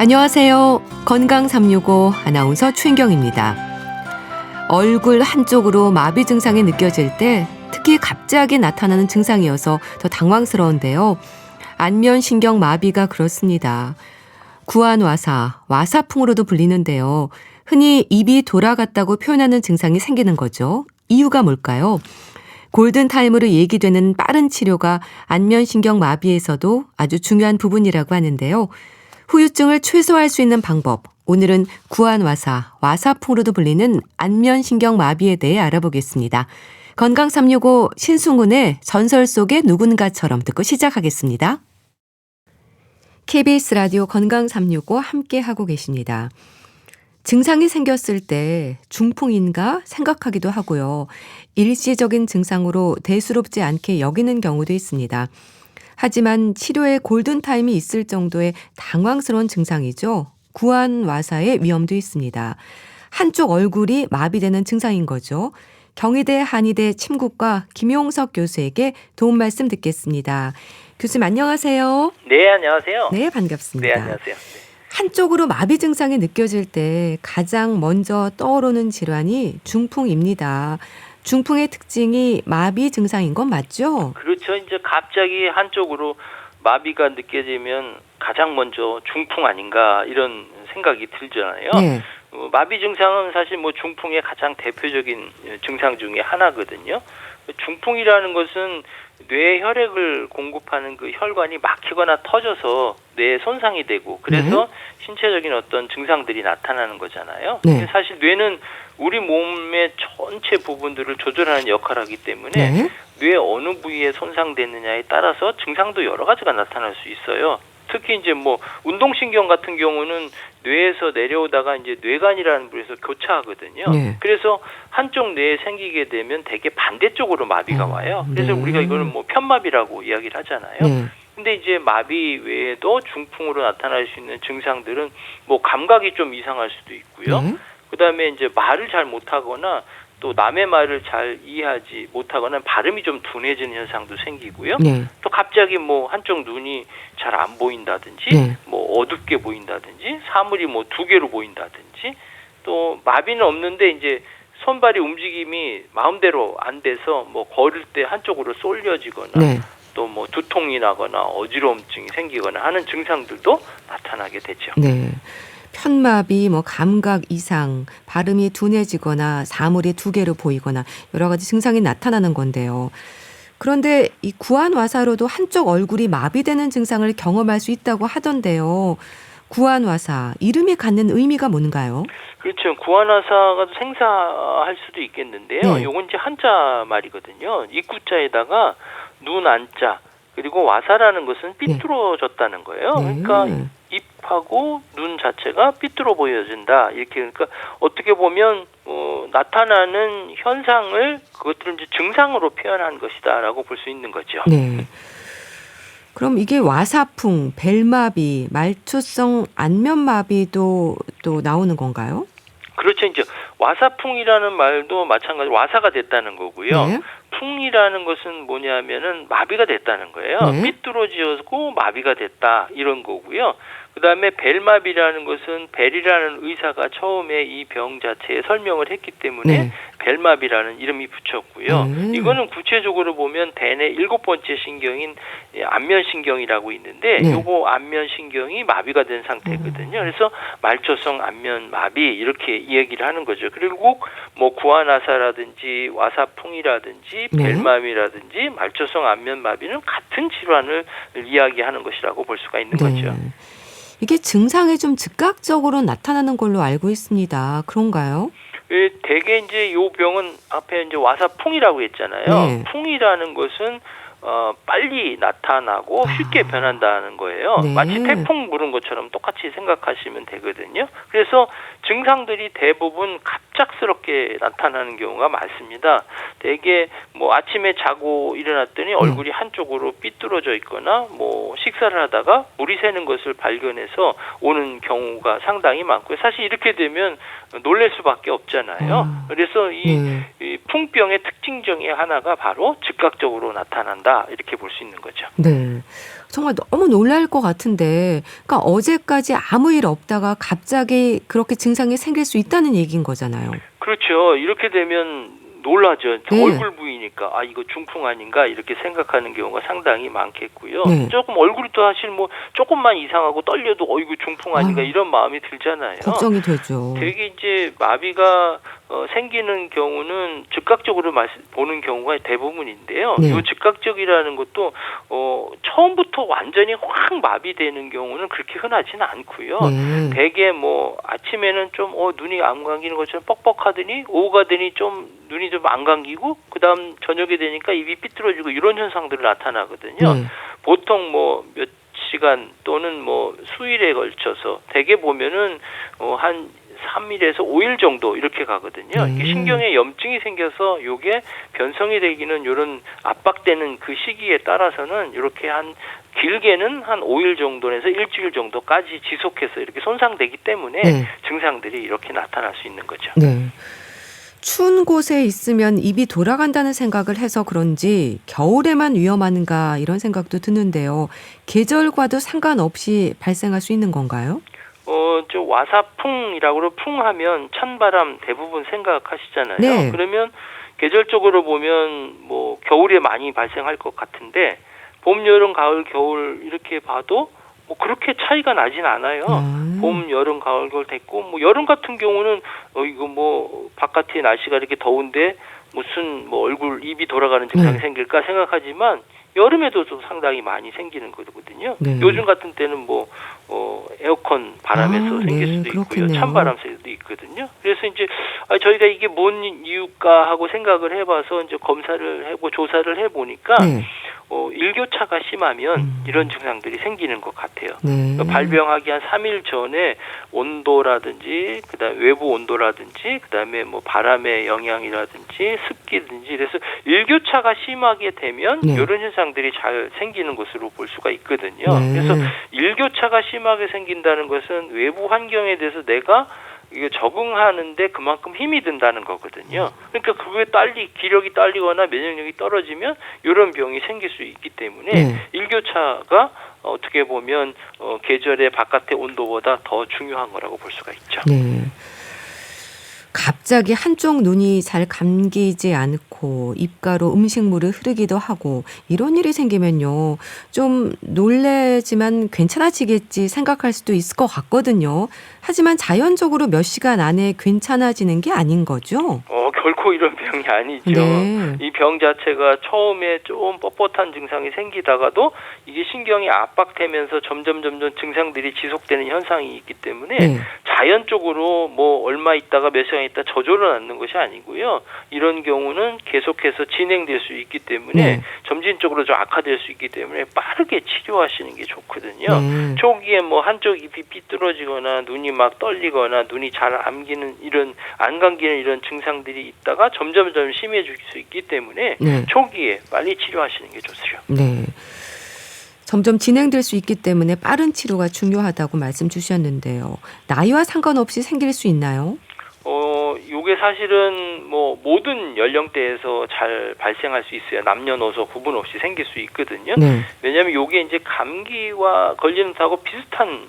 안녕하세요. 건강 365 아나운서 최인경입니다. 얼굴 한쪽으로 마비 증상이 느껴질 때 특히 갑자기 나타나는 증상이어서 더 당황스러운데요. 안면신경 마비가 그렇습니다. 구안와사, 와사풍으로도 불리는데요. 흔히 입이 돌아갔다고 표현하는 증상이 생기는 거죠. 이유가 뭘까요? 골든타임으로 얘기되는 빠른 치료가 안면신경 마비에서도 아주 중요한 부분이라고 하는데요. 후유증을 최소화할 수 있는 방법, 오늘은 구안와사, 와사풍으로도 불리는 안면신경 마비에 대해 알아보겠습니다. 건강 365 신승훈의 전설 속의 누군가처럼 듣고 시작하겠습니다. KBS 라디오 건강 365 함께하고 계십니다. 증상이 생겼을 때 중풍인가 생각하기도 하고요. 일시적인 증상으로 대수롭지 않게 여기는 경우도 있습니다. 하지만 치료에 골든타임이 있을 정도의 당황스러운 증상이죠. 구안와사의 위험도 있습니다. 한쪽 얼굴이 마비되는 증상인 거죠. 경희대 한의대 침구과 김용석 교수에게 도움 말씀 듣겠습니다. 교수님 안녕하세요. 네, 안녕하세요. 네, 반갑습니다. 네, 안녕하세요. 한쪽으로 마비 증상이 느껴질 때 가장 먼저 떠오르는 질환이 중풍입니다. 중풍의 특징이 마비 증상인 건 맞죠? 그렇죠. 이제 갑자기 한쪽으로 마비가 느껴지면 가장 먼저 중풍 아닌가 이런 생각이 들잖아요. 네. 마비 증상은 사실 중풍의 가장 대표적인 증상 중에 하나거든요. 중풍이라는 것은 뇌에 혈액을 공급하는 그 혈관이 막히거나 터져서 뇌에 손상이 되고 그래서 신체적인 어떤 증상들이 나타나는 거잖아요. 네. 근데 사실 뇌는 우리 몸의 전체 부분들을 조절하는 역할을 하기 때문에 네. 뇌 어느 부위에 손상됐느냐에 따라서 증상도 여러 가지가 나타날 수 있어요. 특히 이제 운동신경 같은 경우는 뇌에서 내려오다가 이제 뇌간이라는 부위에서 교차하거든요. 네. 그래서 한쪽 뇌에 생기게 되면 되게 반대쪽으로 마비가 와요. 그래서 네. 우리가 이거는 편마비라고 이야기를 하잖아요. 네. 근데 이제 마비 외에도 중풍으로 나타날 수 있는 증상들은 감각이 좀 이상할 수도 있고요. 네. 그다음에 이제 말을 잘 못하거나 또 남의 말을 잘 이해하지 못하거나 발음이 좀 둔해지는 현상도 생기고요. 네. 또 갑자기 한쪽 눈이 잘 안 보인다든지 네. 어둡게 보인다든지 사물이 두 개로 보인다든지 또 마비는 없는데 이제 손발이 움직임이 마음대로 안 돼서 걸을 때 한쪽으로 쏠려지거나 네. 또 두통이 나거나 어지러움증이 생기거나 하는 증상들도 나타나게 되죠. 네. 편마비, 감각 이상, 발음이 둔해지거나 사물이 두 개로 보이거나 여러 가지 증상이 나타나는 건데요. 그런데 이 구안와사로도 한쪽 얼굴이 마비되는 증상을 경험할 수 있다고 하던데요. 구안와사, 이름이 갖는 의미가 뭔가요? 그렇죠. 구안와사가 생사할 수도 있겠는데요. 네. 요건 이제 한자 말이거든요. 입구자에다가 눈 안자 그리고 와사라는 것은 삐뚤어졌다는 거예요. 네. 그러니까 입하고 눈 자체가 삐뚤어 보여진다. 이렇게 그러니까 어떻게 보면 나타나는 현상을 그것들을 이제 증상으로 표현한 것이다라고 볼 수 있는 거죠. 네. 그럼 이게 와사풍, 벨마비, 말초성 안면마비도 또 나오는 건가요? 그렇죠. 이제 와사풍이라는 말도 마찬가지로 와사가 됐다는 거고요. 네. 풍이라는 것은 뭐냐면은 마비가 됐다는 거예요. 네. 삐뚤어지고 마비가 됐다 이런 거고요. 그다음에 벨마비라는 것은 벨이라는 의사가 처음에 이 병 자체에 설명을 했기 때문에 네. 벨마비라는 이름이 붙였고요. 네. 이거는 구체적으로 보면 대뇌 7번째 신경인 안면신경이라고 있는데 네. 요거 안면신경이 마비가 된 상태거든요. 그래서 말초성 안면마비 이렇게 이야기를 하는 거죠. 그리고 구안와사라든지 와사풍이라든지 네. 벨마비라든지 말초성 안면마비는 같은 질환을 이야기하는 것이라고 볼 수가 있는 거죠. 이게 증상이 좀 즉각적으로 나타나는 걸로 알고 있습니다. 그런가요? 대개 이제 요 병은 앞에 이제 와사풍이라고 했잖아요. 네. 풍이라는 것은 빨리 나타나고 쉽게 변한다는 거예요. 네. 마치 태풍 부는 것처럼 똑같이 생각하시면 되거든요. 그래서 증상들이 대부분 갑작스럽게 나타나는 경우가 많습니다. 대개 아침에 자고 일어났더니 얼굴이 한쪽으로 삐뚤어져 있거나 식사를 하다가 물이 새는 것을 발견해서 오는 경우가 상당히 많고요. 사실 이렇게 되면 놀랄 수밖에 없잖아요. 그래서 이 풍병의 특징 중에 하나가 바로 즉각적으로 나타난다 이렇게 볼 수 있는 거죠. 네. 정말 너무 놀랄 것 같은데, 그러니까 어제까지 아무 일 없다가 갑자기 그렇게 증상이 생길 수 있다는 얘기인 거잖아요. 그렇죠. 이렇게 되면 놀라죠. 네. 얼굴 부위니까 아 이거 중풍 아닌가 이렇게 생각하는 경우가 상당히 많겠고요. 네. 조금 얼굴이 또 사실 뭐 조금만 이상하고 떨려도 이거 중풍 아닌가 아유. 이런 마음이 들잖아요. 걱정이 되죠. 되게 이제 마비가 생기는 경우는 즉각적으로 보는 경우가 대부분인데요. 네. 이 즉각적이라는 것도 처음부터 완전히 확 마비되는 경우는 그렇게 흔하지는 않고요. 네. 대개 뭐 아침에는 좀 눈이 안 감기는 것처럼 뻑뻑하더니 오후가 되니 좀 눈이 좀 안 감기고 그다음 저녁에 되니까 입이 삐뚤어지고 이런 현상들이 나타나거든요. 네. 보통 뭐 몇 시간 또는 뭐 수일에 걸쳐서 대개 보면은 한 3일에서 5일 정도 이렇게 가거든요. 이게 신경에 염증이 생겨서 요게 변성이 되기는 요런 압박되는 그 시기에 따라서는 이렇게 한 길게는 한 5일 정도에서 일주일 정도까지 지속해서 이렇게 손상되기 때문에 네. 증상들이 이렇게 나타날 수 있는 거죠. 네. 추운 곳에 있으면 입이 돌아간다는 생각을 해서 그런지 겨울에만 위험한가 이런 생각도 드는데요. 계절과도 상관없이 발생할 수 있는 건가요? 저 와사풍이라고 풍하면 찬바람 대부분 생각하시잖아요. 네. 그러면 계절적으로 보면 뭐 겨울에 많이 발생할 것 같은데 봄, 여름, 가을, 겨울 이렇게 봐도 뭐 그렇게 차이가 나진 않아요. 봄, 여름, 가을, 겨울 됐고 뭐 여름 같은 경우는 이거 뭐 바깥에 날씨가 이렇게 더운데 무슨 뭐 얼굴 입이 돌아가는 증상이 생길까 생각하지만 여름에도 좀 상당히 많이 생기는 거거든요. 네. 요즘 같은 때는 뭐 에어컨 바람에서 생길 네, 수도 있고요. 그렇겠네요. 찬바람 쐴도 있거든요. 그래서 이제 저희가 이게 뭔 이유일까 하고 생각을 해봐서 이제 검사를 하고 조사를 해보니까 네. 일교차가 심하면 이런 증상들이 생기는 것 같아요. 네. 발병하기 한 3일 전에 온도라든지 그다음에 외부 온도라든지 그다음에 뭐 바람의 영향이라든지 습기든지 그래서 일교차가 심하게 되면 네. 이런 현상들이 잘 생기는 것으로 볼 수가 있거든요. 네. 그래서 일교차가 심하게 생긴다는 것은 외부 환경에 대해서 내가 이게 적응하는데 그만큼 힘이 든다는 거거든요. 그러니까 그게 기력이 딸리거나 면역력이 떨어지면 이런 병이 생길 수 있기 때문에 네. 일교차가 어떻게 보면 계절의 바깥의 온도보다 더 중요한 거라고 볼 수가 있죠. 네. 갑자기 한쪽 눈이 잘 감기지 않고 입가로 음식물을 흐르기도 하고 이런 일이 생기면요. 좀 놀래지만 괜찮아지겠지 생각할 수도 있을 것 같거든요. 하지만 자연적으로 몇 시간 안에 괜찮아지는 게 아닌 거죠? 결코 이런 병이 아니죠. 네. 이 병 자체가 처음에 좀 뻣뻣한 증상이 생기다가도 이게 신경이 압박되면서 점점 증상들이 지속되는 현상이 있기 때문에 네. 자연적으로 뭐 얼마 있다가 몇 시간 있다 저절로 낫는 것이 아니고요. 이런 경우는 계속해서 진행될 수 있기 때문에 네. 점진적으로 좀 악화될 수 있기 때문에 빠르게 치료하시는 게 좋거든요. 네. 초기에 뭐 한쪽 ip이 삐뚤어지거나 눈이 막 떨리거나 눈이 잘 안 감기는 이런 증상들이 있다가 점점 심해질 수 있기 때문에 네. 초기에 빨리 치료하시는 게 좋죠. 네. 점점 진행될 수 있기 때문에 빠른 치료가 중요하다고 말씀 주셨는데요. 나이와 상관없이 생길 수 있나요? 요게 사실은 뭐 모든 연령대에서 잘 발생할 수 있어요. 남녀노소 구분 없이 생길 수 있거든요. 네. 왜냐하면 요게 이제 감기와 걸리는 거하고 비슷한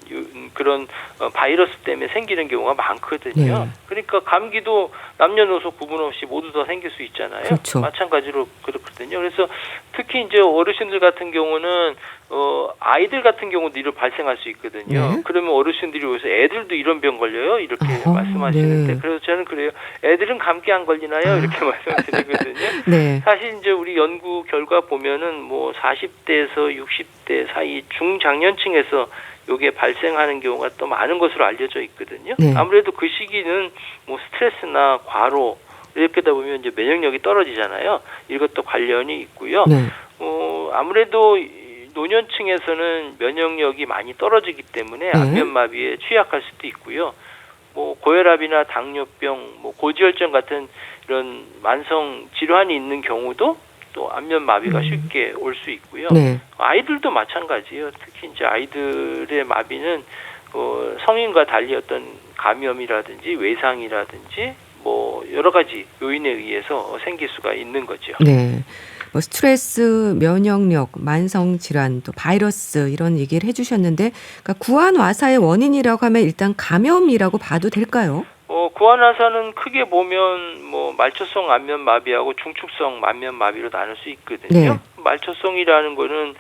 그런 바이러스 때문에 생기는 경우가 많거든요. 네. 그러니까 감기도 남녀노소 구분 없이 모두 다 생길 수 있잖아요. 그렇죠. 마찬가지로 그렇거든요. 그래서 특히 이제 어르신들 같은 경우는 아이들 같은 경우도 이런 발생할 수 있거든요. 네. 그러면 어르신들이 여기서 애들도 이런 병 걸려요? 이렇게 아하, 말씀하시는데 네. 그래서 저는 그래요. 애들은 감기 안 걸리나요? 이렇게 말씀을 드리거든요. 네. 사실 이제 우리 연구 결과 보면은 뭐 40대에서 60대 사이 중장년층에서 요게 발생하는 경우가 또 많은 것으로 알려져 있거든요. 네. 아무래도 그 시기는 뭐 스트레스나 과로 이렇게 되다 보면 이제 면역력이 떨어지잖아요. 이것도 관련이 있고요. 네. 아무래도 노년층에서는 면역력이 많이 떨어지기 때문에 안면마비에 취약할 수도 있고요. 뭐 고혈압이나 당뇨병, 뭐 고지혈증 같은 이런 만성 질환이 있는 경우도 또 안면마비가 쉽게 올 수 있고요. 네. 아이들도 마찬가지예요. 특히 이제 아이들의 마비는 성인과 달리 어떤 감염이라든지 외상이라든지 뭐 여러 가지 요인에 의해서 생길 수가 있는 거죠. 네. 뭐 스트레스, 면역력, 만성 질환, 또 바이러스 이런 얘기를 해주셨는데, 그러니까 구안와사의 원인이라고 하면 일단 감염이라고 봐도 될까요? 구안화사는 크게 보면 뭐 말초성 안면마비하고 중축성 안면마비로 나눌 수 있거든요. 네. 말초성이라는 거는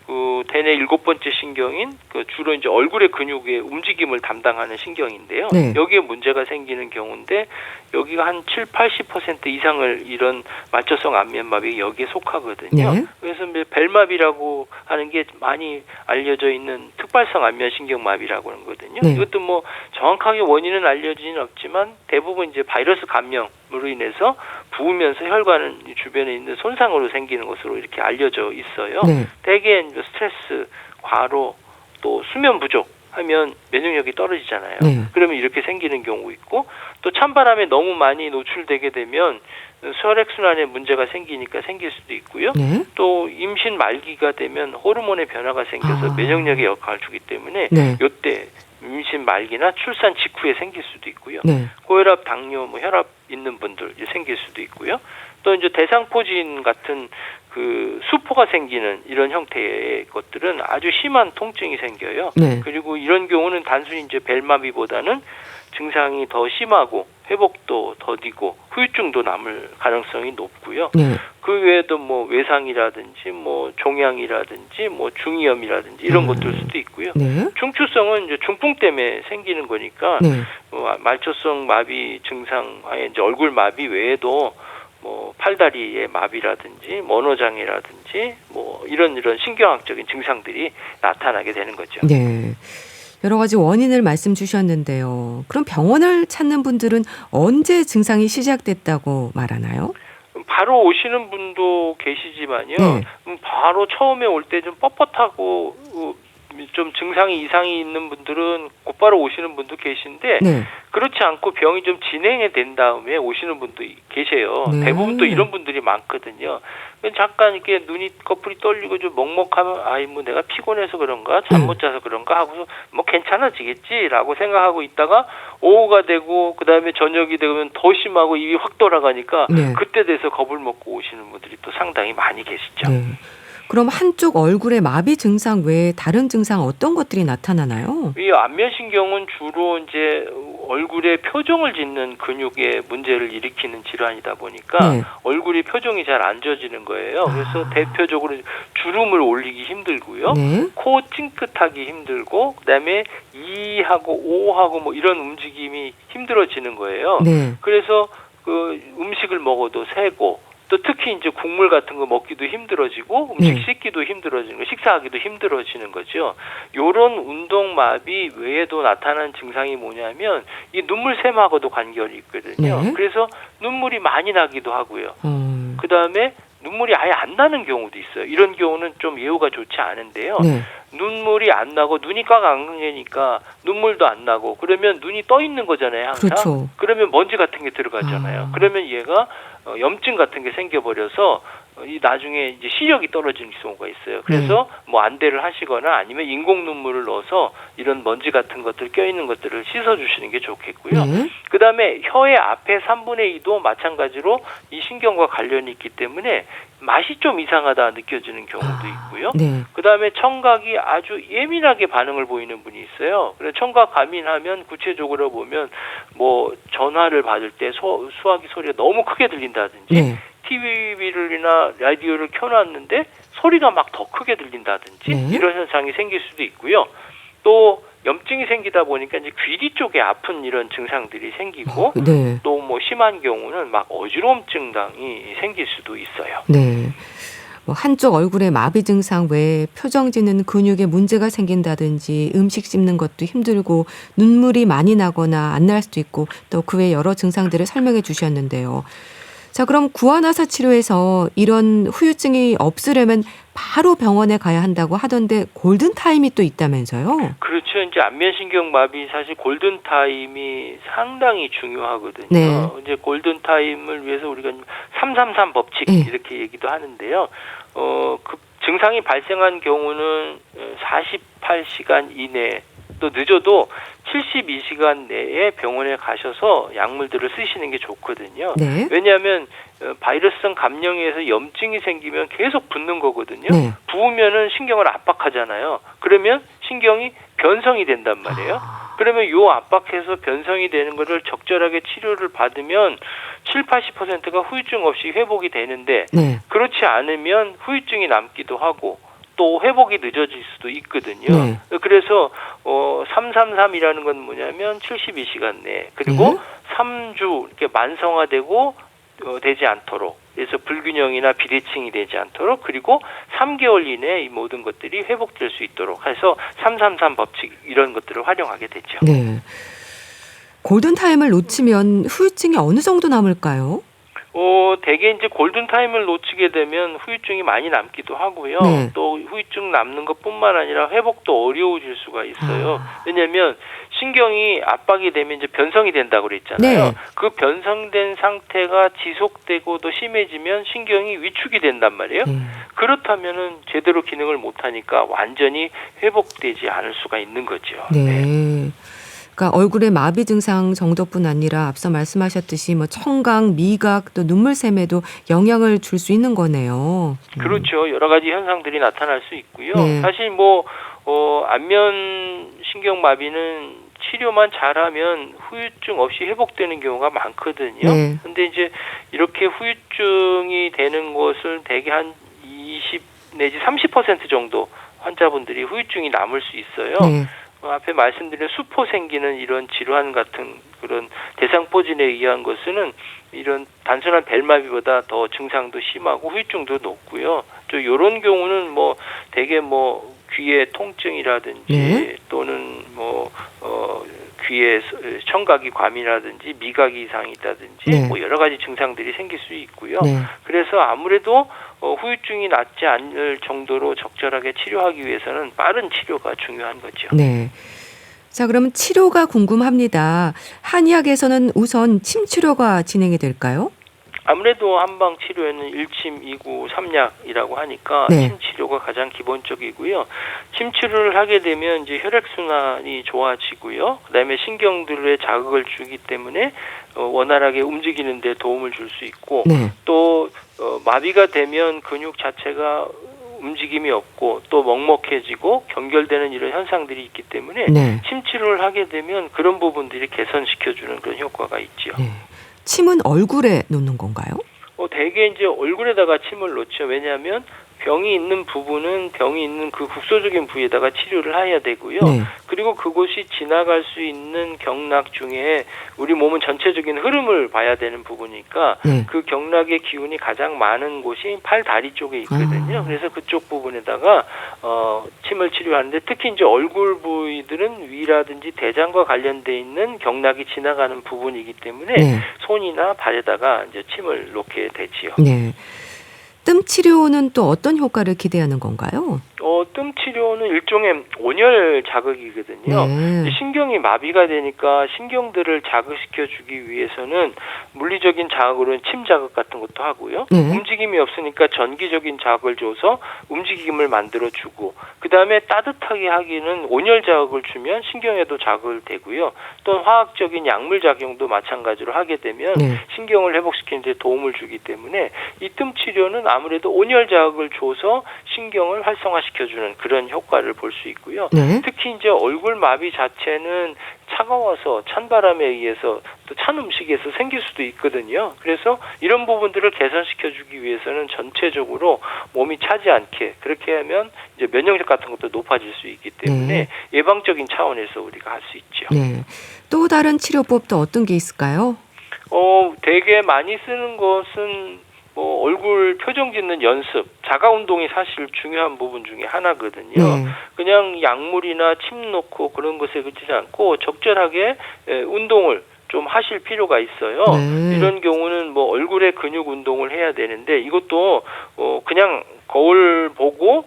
그 대뇌 7번째 신경인 주로 이제 얼굴의 근육의 움직임을 담당하는 신경인데요. 네. 여기에 문제가 생기는 경우인데 여기가 한 70-80% 이상을 이런 말초성 안면마비 여기에 속하거든요. 네. 그래서 벨마비라고 하는 게 많이 알려져 있는 특발성 안면신경마비라고 하는 거거든요. 네. 이것도 뭐 정확하게 원인은 알려지진 없지만 대부분 이제 바이러스 감염으로 인해서 부으면서 혈관 주변에 있는 손상으로 생기는 것으로 이렇게 알려져 있어요. 네. 대개 스트레스, 과로, 또 수면 부족 하면 면역력이 떨어지잖아요. 네. 그러면 이렇게 생기는 경우 있고 또 찬바람에 너무 많이 노출되게 되면 혈액순환에 문제가 생기니까 생길 수도 있고요. 네. 또 임신 말기가 되면 호르몬의 변화가 생겨서 면역력에 역할을 주기 때문에 네. 이때 임신 말기나 출산 직후에 생길 수도 있고요. 네. 고혈압, 당뇨, 뭐 혈압 있는 분들 이제 생길 수도 있고요. 또 이제 대상포진 같은 그 수포가 생기는 이런 형태의 것들은 아주 심한 통증이 생겨요. 네. 그리고 이런 경우는 단순히 이제 벨마비보다는 증상이 더 심하고 회복도 더디고 후유증도 남을 가능성이 높고요. 네. 그 외에도 뭐 외상이라든지 뭐 종양이라든지 뭐 중이염이라든지 이런 것들 수도 있고요. 네. 중추성은 이제 중풍 때문에 생기는 거니까 네. 말초성 마비 증상에 이제 얼굴 마비 외에도 뭐 팔다리의 마비라든지 언어장애라든지 뭐 이런 신경학적인 증상들이 나타나게 되는 거죠. 네. 여러 가지 원인을 말씀 주셨는데요. 그럼 병원을 찾는 분들은 언제 증상이 시작됐다고 말하나요? 바로 오시는 분도 계시지만요. 네. 바로 처음에 올 때 좀 뻣뻣하고 좀 증상이 이상이 있는 분들은 곧바로 오시는 분도 계신데 네. 그렇지 않고 병이 좀 진행이 된 다음에 오시는 분도 계세요. 네. 대부분 또 이런 분들이 많거든요. 잠깐 이렇게 눈이 거풀이 떨리고 좀 먹먹하면 아이 뭐 내가 피곤해서 그런가 잠 못 자서 그런가 하고서 뭐 괜찮아지겠지라고 생각하고 있다가 오후가 되고 그다음에 저녁이 되면 더 심하고 입이 확 돌아가니까 네. 그때 돼서 겁을 먹고 오시는 분들이 또 상당히 많이 계시죠. 네. 그럼 한쪽 얼굴의 마비 증상 외에 다른 증상 어떤 것들이 나타나나요? 이 안면신경은 주로 이제 얼굴에 표정을 짓는 근육에 문제를 일으키는 질환이다 보니까 네. 얼굴이 표정이 잘 안 져지는 거예요. 그래서 대표적으로 주름을 올리기 힘들고요. 네. 코 찡긋하기 힘들고 그다음에 이하고 오하고 뭐 이런 움직임이 힘들어지는 거예요. 네. 그래서 그 음식을 먹어도 새고 또 특히 이제 국물 같은 거 먹기도 힘들어지고 음식 씻기도 힘들어지는 거, 식사하기도 힘들어지는 거죠. 요런 운동마비 외에도 나타나는 증상이 뭐냐면 이 눈물샘하고도 관계가 있거든요. 네. 그래서 눈물이 많이 나기도 하고요. 그다음에 눈물이 아예 안 나는 경우도 있어요. 이런 경우는 좀 예후가 좋지 않은데요. 네. 눈물이 안 나고 눈이 꽉 안 감기니까 눈물도 안 나고 그러면 눈이 떠 있는 거잖아요. 항상. 그렇죠. 그러면 먼지 같은 게 들어가잖아요. 그러면 얘가 염증 같은 게 생겨버려서 이 나중에 이제 시력이 떨어지는 경우가 있어요. 그래서 뭐 안대를 하시거나 아니면 인공 눈물을 넣어서 이런 먼지 같은 것들 껴있는 것들을 씻어주시는 게 좋겠고요. 네. 그 다음에 혀의 앞에 3분의 2도 마찬가지로 이 신경과 관련이 있기 때문에 맛이 좀 이상하다 느껴지는 경우도 있고요. 네. 그 다음에 청각이 아주 예민하게 반응을 보이는 분이 있어요. 그래서 청각 과민하면 구체적으로 보면 뭐 전화를 받을 때 수화기 소리가 너무 크게 들린다든지 네. TV나 라디오를 켜놨는데 소리가 막 더 크게 들린다든지 네. 이런 현상이 생길 수도 있고요. 또 염증이 생기다 보니까 이제 귀 쪽에 아픈 이런 증상들이 생기고 네. 또 뭐 심한 경우는 막 어지러움 증상이 생길 수도 있어요. 네. 뭐 한쪽 얼굴의 마비 증상 외에 표정 짓는 근육에 문제가 생긴다든지 음식 씹는 것도 힘들고 눈물이 많이 나거나 안 날 수도 있고 또 그 외 여러 증상들을 설명해 주셨는데요. 자, 그럼 구안화사 치료에서 이런 후유증이 없으려면 바로 병원에 가야 한다고 하던데 골든타임이 또 있다면서요? 그렇죠. 이제 안면신경마비 사실 골든타임이 상당히 중요하거든요. 네. 이제 골든타임을 위해서 우리가 333 법칙 네. 이렇게 얘기도 하는데요. 그 증상이 발생한 경우는 48시간 이내 또 늦어도 72시간 내에 병원에 가셔서 약물들을 쓰시는 게 좋거든요. 네. 왜냐하면 바이러스성 감염에서 염증이 생기면 계속 붓는 거거든요. 네. 부으면은 신경을 압박하잖아요. 그러면 신경이 변성이 된단 말이에요. 그러면 요 압박해서 변성이 되는 거를 적절하게 치료를 받으면 70-80%가 후유증 없이 회복이 되는데 네. 그렇지 않으면 후유증이 남기도 하고 또 회복이 늦어질 수도 있거든요. 네. 그래서 333이라는 건 뭐냐면 72시간 내 그리고 3주 이렇게 만성화되고 되지 않도록 그래서 불균형이나 비대칭이 되지 않도록 그리고 3개월 이내에 이 모든 것들이 회복될 수 있도록 해서 333 법칙 이런 것들을 활용하게 되죠. 네. 골든타임을 놓치면 후유증이 어느 정도 남을까요? 대개 이제 골든타임을 놓치게 되면 후유증이 많이 남기도 하고요. 네. 또 후유증 남는 것뿐만 아니라 회복도 어려워질 수가 있어요. 왜냐하면 신경이 압박이 되면 이제 변성이 된다고 그랬잖아요. 네. 그 변성된 상태가 지속되고 또 심해지면 신경이 위축이 된단 말이에요. 그렇다면은 제대로 기능을 못하니까 완전히 회복되지 않을 수가 있는 거죠. 네. 그러니까 얼굴의 마비 증상 정도뿐 아니라 앞서 말씀하셨듯이 뭐 청각, 미각, 또 눈물샘에도 영향을 줄 수 있는 거네요. 그렇죠. 여러 가지 현상들이 나타날 수 있고요. 네. 사실 안면 신경 마비는 치료만 잘하면 후유증 없이 회복되는 경우가 많거든요. 네. 근데 이제 이렇게 후유증이 되는 것을 대개 한 20 내지 30% 정도 환자분들이 후유증이 남을 수 있어요. 네. 앞에 말씀드린 수포 생기는 이런 질환 같은 그런 대상포진에 의한 것은 이런 단순한 벨마비보다 더 증상도 심하고 후유증도 높고요. 또 이런 경우는 뭐 대개 뭐 귀의 통증이라든지 네. 또는 귀에 청각이 과민이라든지 미각 이상이 있다든지 네. 뭐 여러 가지 증상들이 생길 수 있고요. 네. 그래서 아무래도 후유증이 낫지 않을 정도로 적절하게 치료하기 위해서는 빠른 치료가 중요한 거죠. 네. 자, 그러면 치료가 궁금합니다. 한의학에서는 우선 침 치료가 진행이 될까요? 아무래도 한방 치료에는 1침, 2구, 3약이라고 하니까 네. 침 치료가 가장 기본적이고요. 침 치료를 하게 되면 이제 혈액 순환이 좋아지고요. 그다음에 신경들에 자극을 주기 때문에 원활하게 움직이는 데 도움을 줄 수 있고 네. 또 마비가 되면 근육 자체가 움직임이 없고 또 먹먹해지고 경결되는 이런 현상들이 있기 때문에 네. 침 치료를 하게 되면 그런 부분들이 개선시켜주는 그런 효과가 있죠. 네. 침은 얼굴에 놓는 건가요? 대개 이제 얼굴에다가 침을 놓죠. 왜냐하면 병이 있는 부분은 병이 있는 그 국소적인 부위에다가 치료를 해야 되고요. 네. 그리고 그곳이 지나갈 수 있는 경락 중에 우리 몸은 전체적인 흐름을 봐야 되는 부분이니까 네. 그 경락의 기운이 가장 많은 곳이 팔 다리 쪽에 있거든요. 그래서 그쪽 부분에다가 침을 치료하는데 특히 이제 얼굴 부위들은 위라든지 대장과 관련돼 있는 경락이 지나가는 부분이기 때문에 네. 손이나 발에다가 이제 침을 놓게 되지요. 네. 뜸 치료는 또 어떤 효과를 기대하는 건가요? 뜸 치료는 일종의 온열 자극이거든요. 네. 신경이 마비가 되니까 신경들을 자극시켜 주기 위해서는 물리적인 자극으로는 침 자극 같은 것도 하고요. 네. 움직임이 없으니까 전기적인 자극을 줘서 움직임을 만들어 주고 그다음에 따뜻하게 하기는 온열 자극을 주면 신경에도 자극을 되고요. 또 화학적인 약물 작용도 마찬가지로 하게 되면 네. 신경을 회복시키는 데 도움을 주기 때문에 이 뜸 치료는 아무래도 온열 자극을 줘서 신경을 활성화시켜주는 그런 효과를 볼 수 있고요. 네. 특히 이제 얼굴 마비 자체는 차가워서 찬바람에 의해서 또 찬 음식에서 생길 수도 있거든요. 그래서 이런 부분들을 개선시켜주기 위해서는 전체적으로 몸이 차지 않게 그렇게 하면 이제 면역력 같은 것도 높아질 수 있기 때문에 네. 예방적인 차원에서 우리가 할 수 있죠. 네. 또 다른 치료법도 어떤 게 있을까요? 되게 많이 쓰는 것은 얼굴 표정 짓는 연습, 자가 운동이 사실 중요한 부분 중에 하나거든요. 네. 그냥 약물이나 침 놓고 그런 것에 그치지 않고 적절하게 운동을 좀 하실 필요가 있어요. 네. 이런 경우는 얼굴의 근육 운동을 해야 되는데 이것도 그냥 거울 보고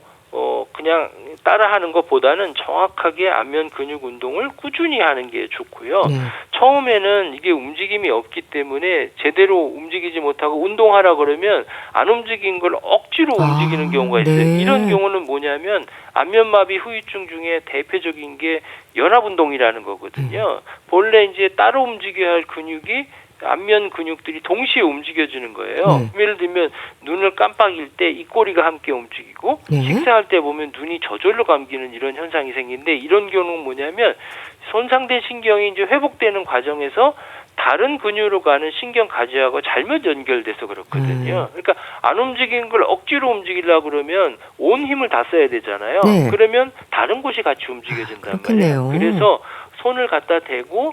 그냥 따라하는 것보다는 정확하게 안면 근육 운동을 꾸준히 하는 게 좋고요. 네. 처음에는 이게 움직임이 없기 때문에 제대로 움직이지 못하고 운동하라 그러면 안 움직인 걸 억지로 움직이는 경우가 있어요. 네. 이런 경우는 뭐냐면 안면마비 후유증 중에 대표적인 게 연합운동이라는 거거든요. 본래 이제 따로 움직여야 할 근육이 안면 근육들이 동시에 움직여지는 거예요. 예를 들면 눈을 깜빡일 때 입꼬리가 함께 움직이고 네. 식사할 때 보면 눈이 저절로 감기는 이런 현상이 생기는데 이런 경우는 뭐냐면 손상된 신경이 이제 회복되는 과정에서 다른 근육으로 가는 신경 가지하고 잘못 연결돼서 그렇거든요. 그러니까 안 움직인 걸 억지로 움직이려고 그러면 온 힘을 다 써야 되잖아요. 네. 그러면 다른 곳이 같이 움직여진단 그렇겠네요. 말이에요. 그래서 손을 갖다 대고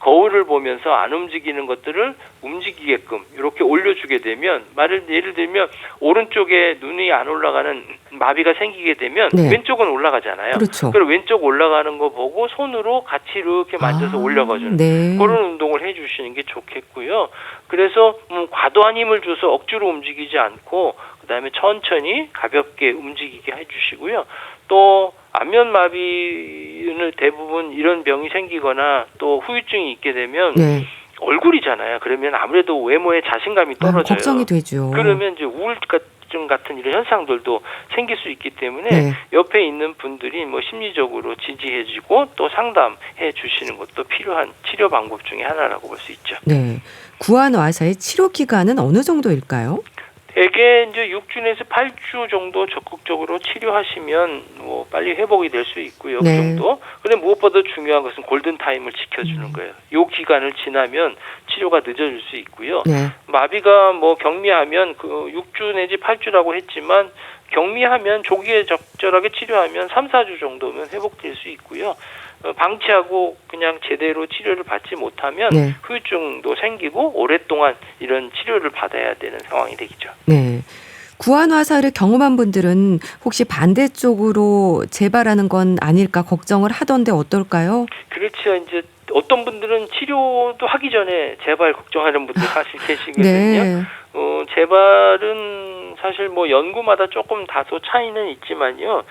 거울을 보면서 안 움직이는 것들을 움직이게끔 이렇게 올려주게 되면 예를 들면 오른쪽에 눈이 안 올라가는 마비가 생기게 되면 네. 왼쪽은 올라가잖아요. 그렇죠. 그럼 왼쪽 올라가는 거 보고 손으로 같이 이렇게 만져서 올려가주는 네. 그런 운동을 해주시는 게 좋겠고요. 그래서 과도한 힘을 줘서 억지로 움직이지 않고 그다음에 천천히 가볍게 움직이게 해주시고요. 또 안면마비는 대부분 이런 병이 생기거나 또 후유증이 있게 되면 네. 얼굴이잖아요. 그러면 아무래도 외모에 자신감이 떨어져요. 걱정이 되죠. 그러면 이제 우울증 같은 이런 현상들도 생길 수 있기 때문에 네. 옆에 있는 분들이 뭐 심리적으로 지지해주고 또 상담해 주시는 것도 필요한 치료 방법 중에 하나라고 볼 수 있죠. 네. 구안와사의 치료 기간은 어느 정도일까요? 대개 이제 6주 내에서 8주 정도 적극적으로 치료하시면 뭐 빨리 회복이 될 수 있고요. 네. 그 정도. 근데 무엇보다 중요한 것은 골든 타임을 지켜주는 거예요. 요 기간을 지나면 치료가 늦어질 수 있고요. 네. 마비가 뭐 경미하면 그 6주 내지 8주라고 했지만 경미하면 조기에 적절하게 치료하면 3, 4주 정도면 회복될 수 있고요. 방치하고 그냥 제대로 치료를 받지 못하면 네. 후유증도 생기고 오랫동안 이런 치료를 받아야 되는 상황이 되겠죠. 네. 구안화사를 경험한 분들은 혹시 반대쪽으로 재발하는 건 아닐까 걱정을 하던데 어떨까요? 그렇죠. 이제 어떤 분들은 치료도 하기 전에 재발 걱정하는 분들 사실 계시거든요. 네. 재발은 사실 뭐 연구마다 조금 다소 차이는 있지만요.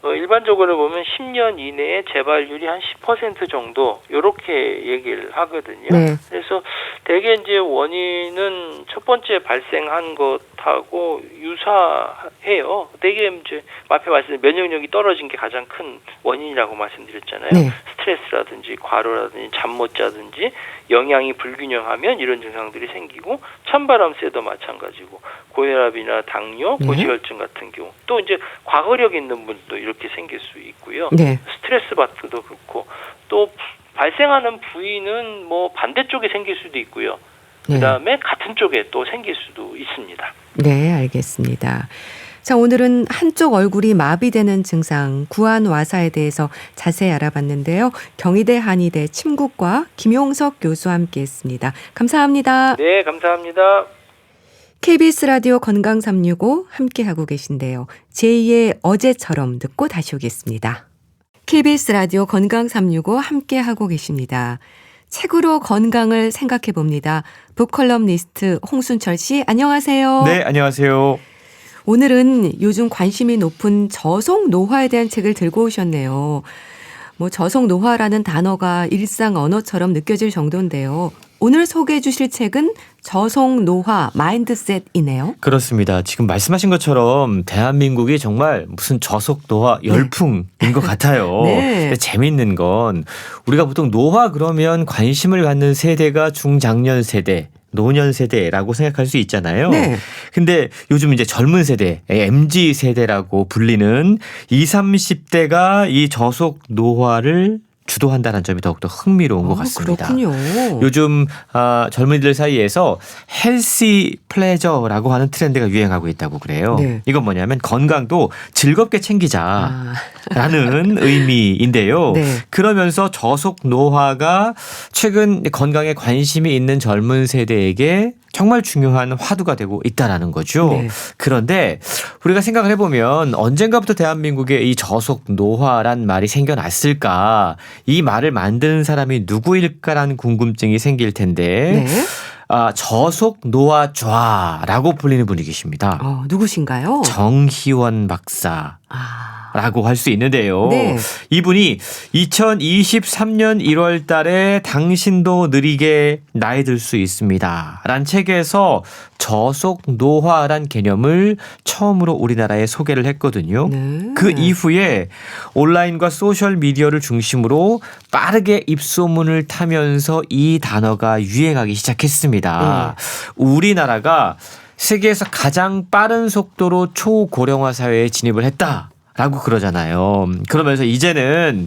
일반적으로 보면 10년 이내에 재발률이 한 10% 정도 이렇게 얘기를 하거든요. 네. 그래서 대개 이제 원인은 첫 번째 발생한 것하고 유사해요. 대개 이제 앞에 말씀드린 면역력이 떨어진 게 가장 큰 원인이라고 말씀드렸잖아요. 네. 스트레스라든지 과로라든지 잠 못 자든지 영양이 불균형하면 이런 증상들이 생기고 찬바람 쐬도 마찬가지고 고혈압이나 당뇨, 네. 고지혈증 같은 경우 또 이제 과거력 있는 분도 이렇게 생길 수 있고요. 네. 스트레스 받기도 그렇고 또 발생하는 부위는 뭐 반대쪽에 생길 수도 있고요. 네. 그다음에 같은 쪽에 또 생길 수도 있습니다. 네, 알겠습니다. 자, 오늘은 한쪽 얼굴이 마비되는 증상 구안와사에 대해서 자세히 알아봤는데요. 경희대 한의대 침구과 김용석 교수와 함께했습니다. 감사합니다. 네, 감사합니다. KBS 라디오 건강 365 함께하고 계신데요. 제2의 어제처럼 듣고 다시 오겠습니다. KBS 라디오 건강 365 함께하고 계십니다. 책으로 건강을 생각해 봅니다. 북컬럼니스트 홍순철 씨, 안녕하세요. 네, 안녕하세요. 오늘은 요즘 관심이 높은 저속 노화에 대한 책을 들고 오셨네요. 뭐 저속 노화라는 단어가 일상 언어처럼 느껴질 정도인데요. 오늘 소개해 주실 책은 저속 노화 마인드셋이네요. 그렇습니다. 지금 말씀하신 것처럼 대한민국이 정말 무슨 저속 노화 열풍인 것 같아요. 네. 근데 재밌는 건 우리가 보통 노화 그러면 관심을 갖는 세대가 중장년 세대, 노년 세대라고 생각할 수 있잖아요. 네. 근데 요즘 이제 젊은 세대, MZ 세대라고 불리는 20, 30대가 이 저속 노화를 주도한다는 점이 더욱더 흥미로운 것 같습니다. 그렇군요. 요즘 젊은이들 사이에서 헬시 플레저라고 하는 트렌드가 유행하고 있다고 그래요. 네. 이건 뭐냐면 건강도 즐겁게 챙기자라는 의미인데요. 네. 그러면서 저속 노화가 최근 건강에 관심이 있는 젊은 세대에게 정말 중요한 화두가 되고 있다라는 거죠. 네. 그런데 우리가 생각을 해보면 언젠가부터 대한민국에 이 저속 노화란 말이 생겨났을까? 이 말을 만든 사람이 누구일까라는 궁금증이 생길 텐데 네. 저속 노화좌라고 불리는 분이 계십니다. 누구신가요? 정희원 박사라고 할 수 있는데요. 네. 이분이 2023년 1월 달에 당신도 느리게 나이 들 수 있습니다. 란 책에서 저속 노화란 개념을 처음으로 우리나라에 소개를 했거든요. 네. 그 이후에 온라인과 소셜 미디어를 중심으로 빠르게 입소문을 타면서 이 단어가 유행하기 시작했습니다. 우리나라가 세계에서 가장 빠른 속도로 초고령화 사회에 진입을 했다라고 그러잖아요. 그러면서 이제는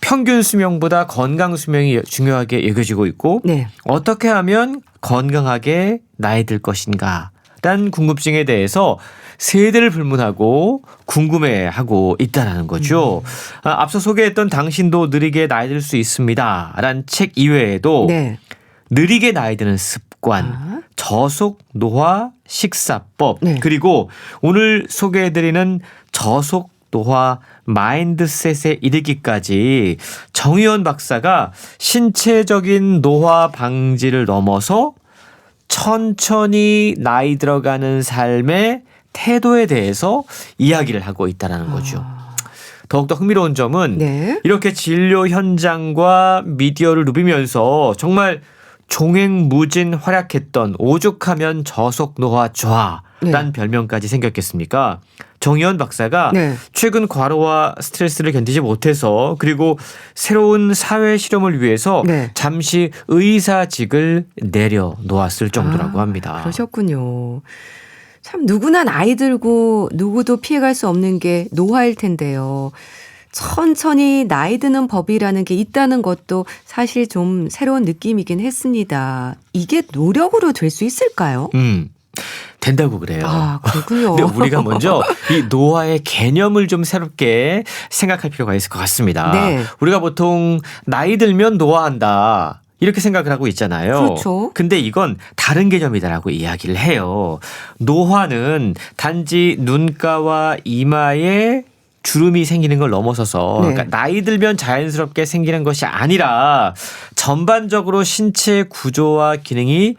평균 수명보다 건강 수명이 중요하게 여겨지고 있고 네. 어떻게 하면 건강하게 나이 들 것인가 라는 궁금증에 대해서 세대를 불문하고 궁금해하고 있다는 거죠. 앞서 소개했던 당신도 느리게 나이 들 수 있습니다 라는 책 이외에도 네. 느리게 나이 드는 습관, 저속 노화 식사법, 네. 그리고 오늘 소개해드리는 저속 노화 마인드셋에 이르기까지 정희원 박사가 신체적인 노화 방지를 넘어서 천천히 나이 들어가는 삶의 태도에 대해서 이야기를 하고 있다는 거죠. 더욱더 흥미로운 점은 네. 이렇게 진료 현장과 미디어를 누비면서 정말 종횡무진 활약했던 오죽하면 저속 노화좌라는 별명까지 생겼겠습니까? 정희원 박사가 네. 최근 과로와 스트레스를 견디지 못해서 그리고 새로운 사회 실험을 위해서 네. 잠시 의사직을 내려놓았을 정도라고 합니다. 그러셨군요. 참 누구나 나이 들고 누구도 피해갈 수 없는 게 노화일 텐데요. 천천히 나이 드는 법이라는 게 있다는 것도 사실 좀 새로운 느낌이긴 했습니다. 이게 노력으로 될 수 있을까요? 된다고 그래요. 그렇군요. 근데 우리가 먼저 이 노화의 개념을 좀 새롭게 생각할 필요가 있을 것 같습니다. 네. 우리가 보통 나이 들면 노화한다. 이렇게 생각을 하고 있잖아요. 그렇죠. 근데 이건 다른 개념이다라고 이야기를 해요. 노화는 단지 눈가와 이마에 주름이 생기는 걸 넘어서서 그러니까 나이 들면 자연스럽게 생기는 것이 아니라 전반적으로 신체 구조와 기능이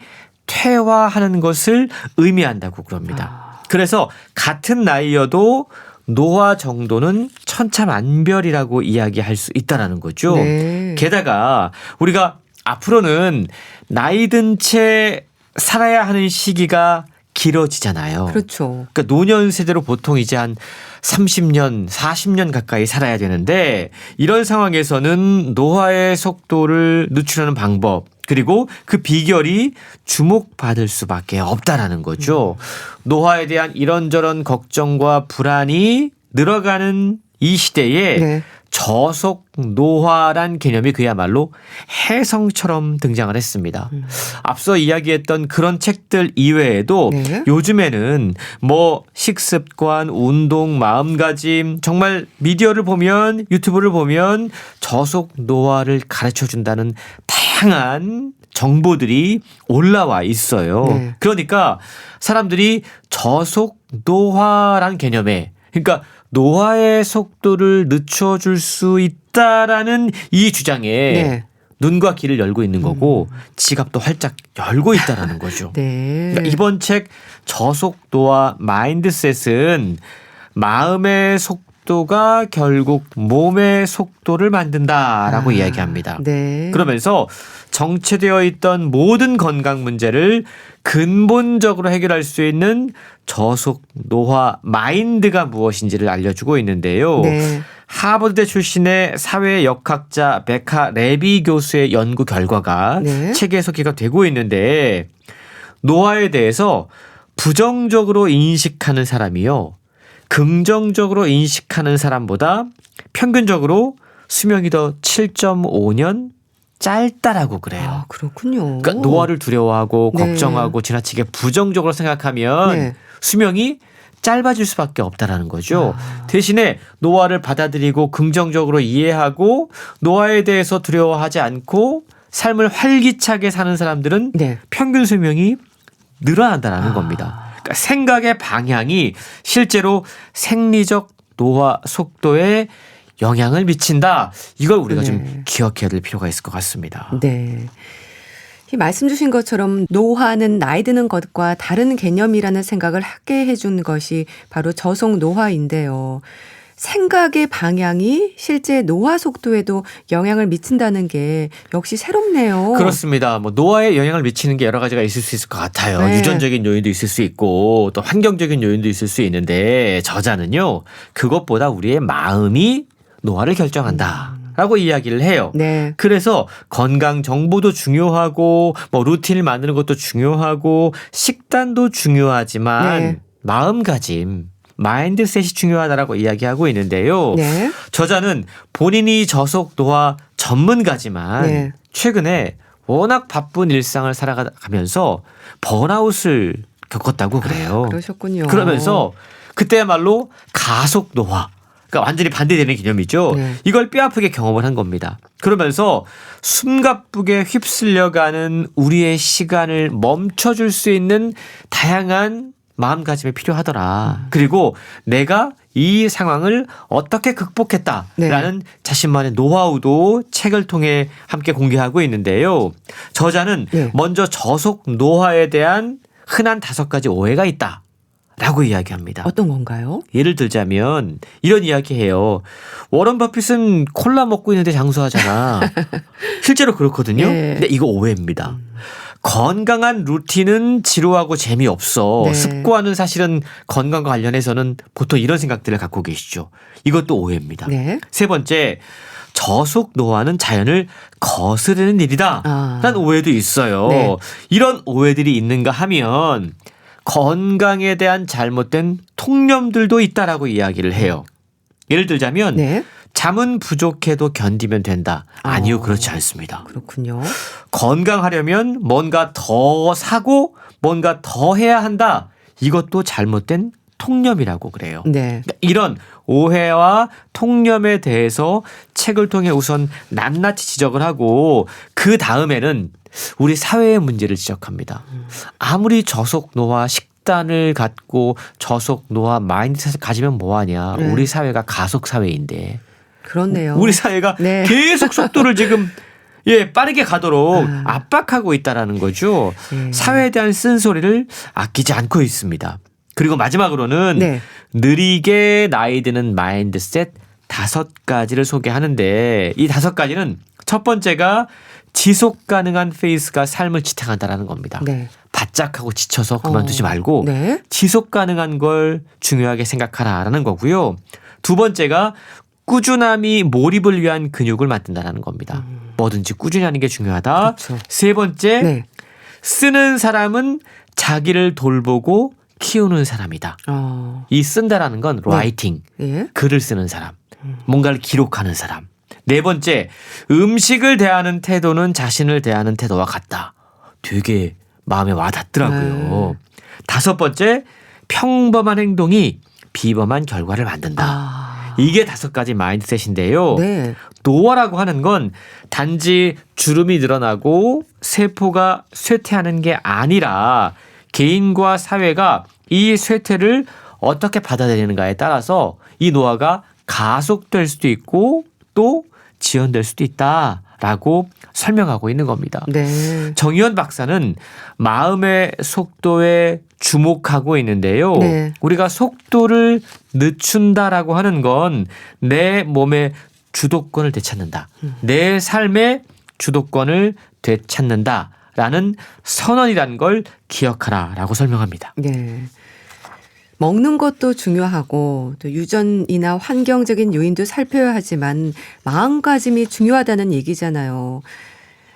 퇴화하는 것을 의미한다고 그럽니다. 그래서 같은 나이여도 노화 정도는 천차만별이라고 이야기할 수 있다는 거죠. 네. 게다가 우리가 앞으로는 나이 든 채 살아야 하는 시기가 길어지잖아요. 그렇죠. 그러니까 노년 세대로 보통 이제 한 30년, 40년 가까이 살아야 되는데 이런 상황에서는 노화의 속도를 늦추려는 방법 그리고 그 비결이 주목받을 수밖에 없다라는 거죠. 노화에 대한 이런저런 걱정과 불안이 늘어가는 이 시대에 네. 저속 노화란 개념이 그야말로 혜성처럼 등장을 했습니다. 앞서 이야기했던 그런 책들 이외에도 네. 요즘에는 뭐 식습관, 운동, 마음가짐 정말 미디어를 보면 유튜브를 보면 저속 노화를 가르쳐 준다는 다양한 정보들이 올라와 있어요. 네. 그러니까 사람들이 저속 노화란 개념에 그러니까 노화의 속도를 늦춰줄 수 있다라는 이 주장에 네. 눈과 귀를 열고 있는 거고 지갑도 활짝 열고 있다라는 거죠. 네. 그러니까 이번 책 저속 노화 마인드셋은 마음의 속도가 결국 몸의 속도를 만든다라고 이야기합니다. 네. 그러면서 정체되어 있던 모든 건강 문제를 근본적으로 해결할 수 있는 저속 노화 마인드가 무엇인지를 알려주고 있는데요. 네. 하버드대 출신의 사회역학자 베카 레비 교수의 연구 결과가 네. 책에 소개가 되고 있는데 노화에 대해서 부정적으로 인식하는 사람이요. 긍정적으로 인식하는 사람보다 평균적으로 수명이 더 7.5년 짧다라고 그래요. 그렇군요. 그러니까 노화를 두려워하고 네. 걱정하고 지나치게 부정적으로 생각하면 네. 수명이 짧아질 수밖에 없다라는 거죠. 대신에 노화를 받아들이고 긍정적으로 이해하고 노화에 대해서 두려워하지 않고 삶을 활기차게 사는 사람들은 네. 평균 수명이 늘어난다는 겁니다. 그러니까 생각의 방향이 실제로 생리적 노화 속도에 영향을 미친다. 이걸 우리가 네. 좀 기억해야 될 필요가 있을 것 같습니다. 네. 이 말씀 주신 것처럼 노화는 나이 드는 것과 다른 개념이라는 생각을 하게 해준 것이 바로 저속 노화인데요. 생각의 방향이 실제 노화 속도에도 영향을 미친다는 게 역시 새롭네요. 그렇습니다. 뭐 노화에 영향을 미치는 게 여러 가지가 있을 수 있을 것 같아요. 네. 유전적인 요인도 있을 수 있고 또 환경적인 요인도 있을 수 있는데 저자는요. 그것보다 우리의 마음이 노화를 결정한다라고 이야기를 해요. 네. 그래서 건강 정보도 중요하고 뭐 루틴을 만드는 것도 중요하고 식단도 중요하지만 네. 마음가짐 마인드셋이 중요하다라고 이야기하고 있는데요. 네. 저자는 본인이 저속 노화 전문가지만 네. 최근에 워낙 바쁜 일상을 살아가면서 번아웃을 겪었다고 그래요. 그러셨군요. 그러면서 그때야말로 가속 노화, 그러니까 완전히 반대되는 개념이죠. 네. 이걸 뼈아프게 경험을 한 겁니다. 그러면서 숨가쁘게 휩쓸려가는 우리의 시간을 멈춰줄 수 있는 다양한 마음가짐이 필요하더라. 그리고 내가 이 상황을 어떻게 극복했다라는 자신만의 노하우도 책을 통해 함께 공개하고 있는데요. 저자는 먼저 저속 노화에 대한 흔한 5가지 오해가 있다라고 이야기합니다. 어떤 건가요? 예를 들자면 이런 이야기해요. 워런 버핏은 콜라 먹고 있는데 장수하잖아. 실제로 그렇거든요. 네. 근데 이거 오해입니다. 건강한 루틴은 지루하고 재미없어. 네. 습관은 사실은 건강과 관련해서는 보통 이런 생각들을 갖고 계시죠. 이것도 오해입니다. 네. 세 번째, 저속 노화는 자연을 거스르는 일이다. 라는 오해도 있어요. 네. 이런 오해들이 있는가 하면 건강에 대한 잘못된 통념들도 있다라고 이야기를 해요. 예를 들자면 네. 잠은 부족해도 견디면 된다. 아니요, 그렇지 않습니다. 그렇군요. 건강하려면 뭔가 더 사고 뭔가 더 해야 한다. 이것도 잘못된 통념이라고 그래요. 네. 이런 오해와 통념에 대해서 책을 통해 우선 낱낱이 지적을 하고 그 다음에는 우리 사회의 문제를 지적합니다. 아무리 저속 노화 식단을 갖고 저속 노화 마인드셋을 가지면 뭐하냐. 네. 우리 사회가 가속 사회인데. 그렇네요. 우리 사회가 네. 계속 속도를 지금 빠르게 가도록 압박하고 있다라는 거죠. 사회에 대한 쓴소리를 아끼지 않고 있습니다. 그리고 마지막으로는 네. 느리게 나이 드는 마인드셋 5가지를 소개하는데 이 5가지는 첫 번째가 지속 가능한 페이스가 삶을 지탱한다라는 겁니다. 네. 바짝하고 지쳐서 그만두지 말고 네. 지속 가능한 걸 중요하게 생각하라라는 거고요. 두 번째가 꾸준함이 몰입을 위한 근육을 만든다는 겁니다. 뭐든지 꾸준히 하는 게 중요하다. 그렇죠. 세 번째, 네. 쓰는 사람은 자기를 돌보고 키우는 사람이다. 이 쓴다라는 건 라이팅, 예. 글을 쓰는 사람, 뭔가를 기록하는 사람. 네 번째, 음식을 대하는 태도는 자신을 대하는 태도와 같다. 되게 마음에 와닿더라고요. 다섯 번째, 평범한 행동이 비범한 결과를 만든다. 이게 5가지 마인드셋인데요. 네. 노화라고 하는 건 단지 주름이 늘어나고 세포가 쇠퇴하는 게 아니라 개인과 사회가 이 쇠퇴를 어떻게 받아들이는가에 따라서 이 노화가 가속될 수도 있고 또 지연될 수도 있다라고 설명하고 있는 겁니다. 네. 정의원 박사는 마음의 속도에 주목하고 있는데요. 네. 우리가 속도를 늦춘다라고 하는 건 내 몸의 주도권을 되찾는다. 내 삶의 주도권을 되찾는다라는 선언이라는 걸 기억하라라고 설명합니다. 네. 먹는 것도 중요하고 또 유전이나 환경적인 요인도 살펴야 하지만 마음가짐이 중요하다는 얘기잖아요.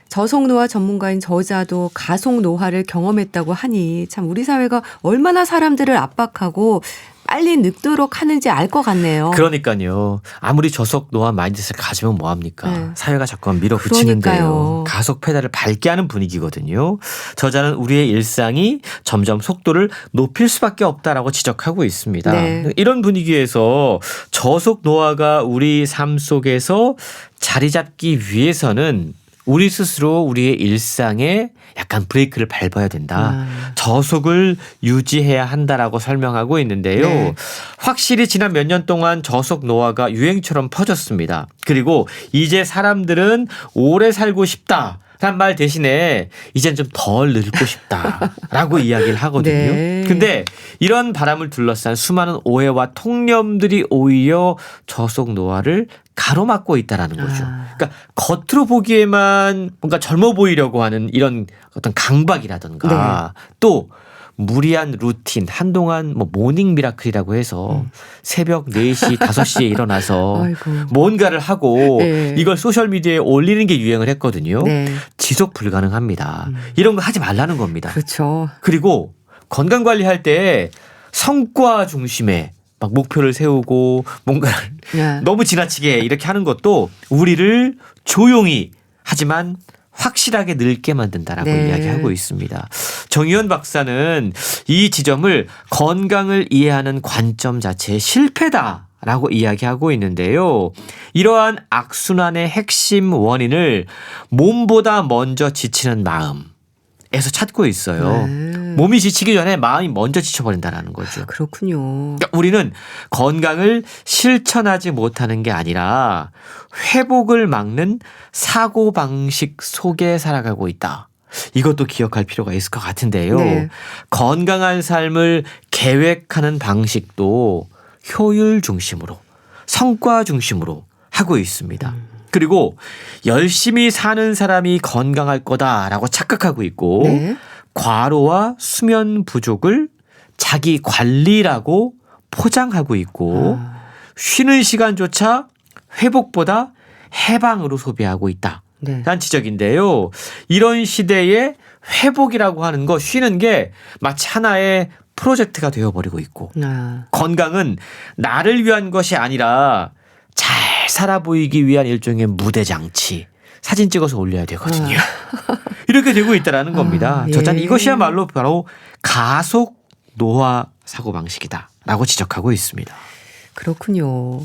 저속노화 전문가인 저자도 가속노화를 경험했다고 하니 참 우리 사회가 얼마나 사람들을 압박하고 빨리 늙도록 하는지 알 것 같네요. 그러니까요. 아무리 저속 노화 마인드셋을 가지면 뭐합니까? 네. 사회가 자꾸만 밀어붙이는데요. 그러니까요. 가속 페달을 밟게 하는 분위기거든요. 저자는 우리의 일상이 점점 속도를 높일 수밖에 없다라고 지적하고 있습니다. 네. 이런 분위기에서 저속 노화가 우리 삶 속에서 자리 잡기 위해서는 우리 스스로 우리의 일상에 약간 브레이크를 밟아야 된다. 저속을 유지해야 한다라고 설명하고 있는데요. 네. 확실히 지난 몇 년 동안 저속 노화가 유행처럼 퍼졌습니다. 그리고 이제 사람들은 오래 살고 싶다. 란 말 대신에 이젠 좀 덜 늙고 싶다라고 이야기를 하거든요. 네. 근데 이런 바람을 둘러싼 수많은 오해와 통념들이 오히려 저속 노화를 가로막고 있다라는 거죠. 그러니까 겉으로 보기에만 뭔가 젊어 보이려고 하는 이런 어떤 강박이라든가 또 무리한 루틴, 한동안 뭐 모닝 미라클이라고 해서 새벽 4시, 5시에 일어나서 아이고. 뭔가를 하고 네. 이걸 소셜미디어에 올리는 게 유행을 했거든요. 네. 지속 불가능합니다. 이런 거 하지 말라는 겁니다. 그렇죠. 그리고 건강관리할 때 성과 중심에 막 목표를 세우고 뭔가를 네. 너무 지나치게 이렇게 하는 것도 우리를 조용히 하지만 확실하게 늙게 만든다라고 네. 이야기하고 있습니다. 정의원 박사는 이 지점을 건강을 이해하는 관점 자체의 실패다라고 이야기하고 있는데요. 이러한 악순환의 핵심 원인을 몸보다 먼저 지치는 마음에서 찾고 있어요. 네. 몸이 지치기 전에 마음이 먼저 지쳐버린다는 거죠. 그렇군요. 그러니까 우리는 건강을 실천하지 못하는 게 아니라 회복을 막는 사고방식 속에 살아가고 있다. 이것도 기억할 필요가 있을 것 같은데요. 네. 건강한 삶을 계획하는 방식도 효율 중심으로, 성과 중심으로 하고 있습니다. 그리고 열심히 사는 사람이 건강할 거다라고 착각하고 있고 네. 과로와 수면 부족을 자기 관리라고 포장하고 있고 쉬는 시간조차 회복보다 해방으로 소비하고 있다. 네. 라는 지적인데요. 이런 시대에 회복이라고 하는 거 쉬는 게 마치 하나의 프로젝트가 되어버리고 있고 건강은 나를 위한 것이 아니라 잘 살아 보이기 위한 일종의 무대장치. 사진 찍어서 올려야 되거든요. 이렇게 되고 있다라는 겁니다. 예. 저자는 이것이야말로 바로 가속 노화 사고방식이다라고 지적하고 있습니다. 그렇군요.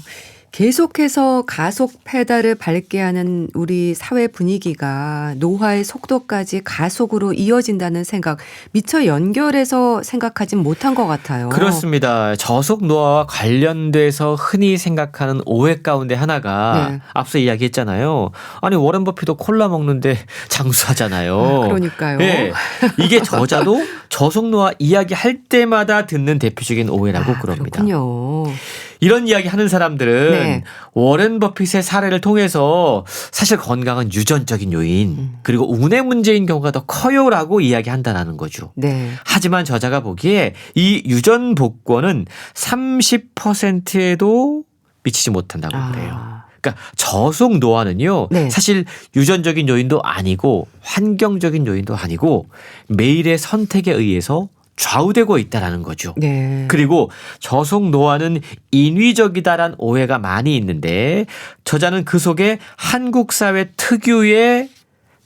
계속해서 가속 페달을 밟게 하는 우리 사회 분위기가 노화의 속도까지 가속으로 이어진다는 생각 미처 연결해서 생각하진 못한 것 같아요. 그렇습니다. 저속 노화와 관련돼서 흔히 생각하는 오해 가운데 하나가 네. 앞서 이야기했잖아요. 아니 워렌 버핏도 콜라 먹는데 장수하잖아요. 그러니까요. 네. 이게 저자도 저속 노화 이야기할 때마다 듣는 대표적인 오해라고 그럽니다. 그렇군요. 이런 이야기 하는 사람들은 네. 워렌 버핏의 사례를 통해서 사실 건강은 유전적인 요인 그리고 운의 문제인 경우가 더 커요라고 이야기한다는 거죠. 네. 하지만 저자가 보기에 이 유전 복권은 30%에도 미치지 못한다고 그래요. 그러니까 저속 노화는요. 네. 사실 유전적인 요인도 아니고 환경적인 요인도 아니고 매일의 선택에 의해서 좌우되고 있다라는 거죠. 네. 그리고 저속 노화는 인위적이다란 오해가 많이 있는데 저자는 그 속에 한국 사회 특유의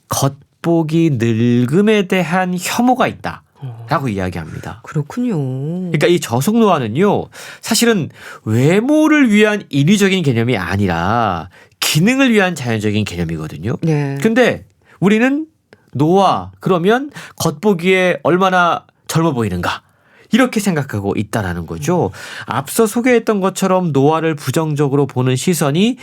겉보기 늙음에 대한 혐오가 있다라고 이야기합니다. 그렇군요. 그러니까 이 저속 노화는요. 사실은 외모를 위한 인위적인 개념이 아니라 기능을 위한 자연적인 개념이거든요. 네. 근데 우리는 노화 그러면 겉보기에 얼마나 젊어 보이는가 이렇게 생각하고 있다라는 거죠. 앞서 소개했던 것처럼 노화를 부정적으로 보는 시선이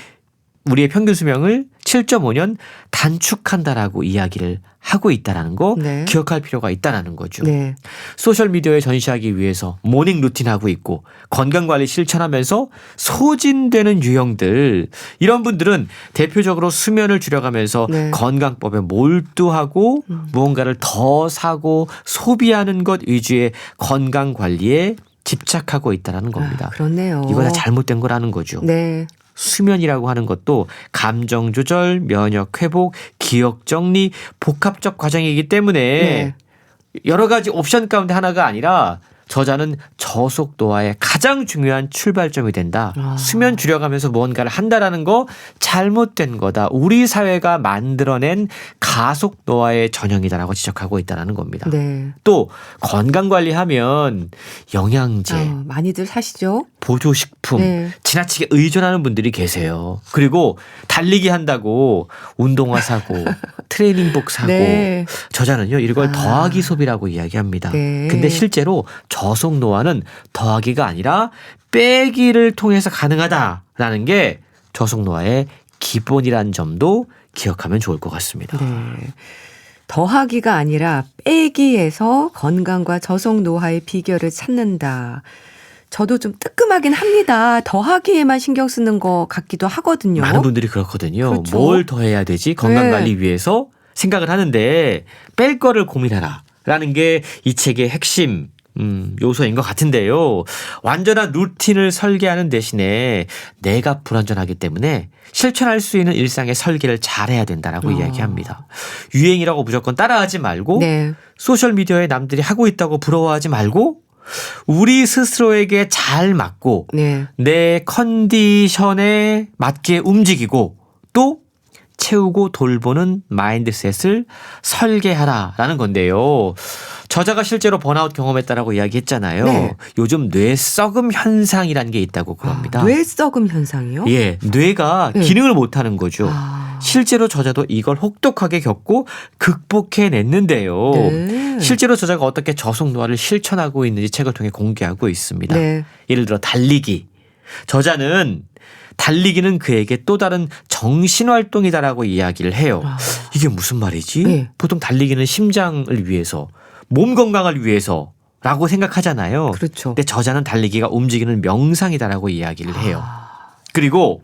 우리의 평균 수명을 7.5년 단축한다라고 이야기를 하고 있다라는 거 네. 기억할 필요가 있다라는 거죠. 네. 소셜미디어에 전시하기 위해서 모닝 루틴 하고 있고 건강관리 실천하면서 소진되는 유형들 이런 분들은 대표적으로 수면을 줄여가면서 네. 건강법에 몰두하고 무언가를 더 사고 소비하는 것 위주의 건강관리에 집착하고 있다는 겁니다. 그렇네요. 이거 다 잘못된 거라는 거죠. 네. 수면이라고 하는 것도 감정 조절, 면역 회복, 기억 정리, 복합적 과정이기 때문에 네. 여러 가지 옵션 가운데 하나가 아니라 저자는 저속 노화의 가장 중요한 출발점이 된다. 수면 줄여가면서 무언가를 한다라는 거 잘못된 거다. 우리 사회가 만들어낸 가속 노화의 전형이다라고 지적하고 있다는 겁니다. 네. 또 건강관리하면 영양제, 많이들 사시죠? 보조식품 네. 지나치게 의존하는 분들이 계세요. 그리고 달리기 한다고 운동화 사고 트레이닝복 사고 네. 저자는요 이걸 더하기 소비라고 이야기합니다. 네. 근데 실제로 저속 노화는 더하기가 아니라 빼기를 통해서 가능하다라는 게 저속 노화의 기본이란 점도 기억하면 좋을 것 같습니다. 네. 더하기가 아니라 빼기에서 건강과 저속 노화의 비결을 찾는다. 저도 좀 뜨끔하긴 합니다. 더하기에만 신경 쓰는 것 같기도 하거든요. 많은 분들이 그렇거든요. 그렇죠. 뭘 더 해야 되지? 건강관리 네. 위해서 생각을 하는데 뺄 거를 고민해라 라는 게 이 책의 핵심 요소인 것 같은데요. 완전한 루틴을 설계하는 대신에 내가 불완전하기 때문에 실천할 수 있는 일상의 설계를 잘해야 된다라고 이야기합니다. 유행이라고 무조건 따라하지 말고 네. 소셜미디어에 남들이 하고 있다고 부러워하지 말고 우리 스스로에게 잘 맞고 네. 내 컨디션에 맞게 움직이고 또 채우고 돌보는 마인드셋을 설계하라라는 건데요. 저자가 실제로 번아웃 경험했다라고 이야기했잖아요. 네. 요즘 뇌 썩음 현상이라는 게 있다고 그럽니다. 뇌 썩음 현상이요? 예, 뇌가 네. 기능을 못하는 거죠. 실제로 저자도 이걸 혹독하게 겪고 극복해냈는데요. 네. 실제로 저자가 어떻게 저속 노화를 실천하고 있는지 책을 통해 공개하고 있습니다. 네. 예를 들어 달리기. 저자는 달리기는 그에게 또 다른 정신활동이다라고 이야기를 해요. 이게 무슨 말이지? 네. 보통 달리기는 심장을 위해서, 몸 건강을 위해서라고 생각하잖아요. 그렇죠. 근데 저자는 달리기가 움직이는 명상이다라고 이야기를 해요. 그리고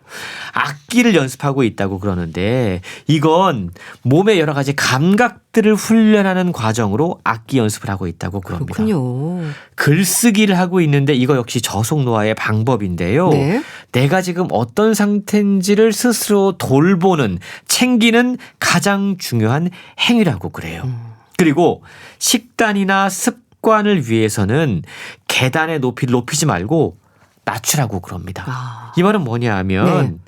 악기를 연습하고 있다고 그러는데 이건 몸의 여러 가지 감각들을 훈련하는 과정으로 악기 연습을 하고 있다고 그럽니다. 그렇군요. 글쓰기를 하고 있는데 이거 역시 저속 노화의 방법인데요. 네. 내가 지금 어떤 상태인지를 스스로 돌보는, 챙기는 가장 중요한 행위라고 그래요. 그리고 식단이나 습관을 위해서는 계단의 높이를 높이지 말고 낮추라고 그럽니다. 이 말은 뭐냐 하면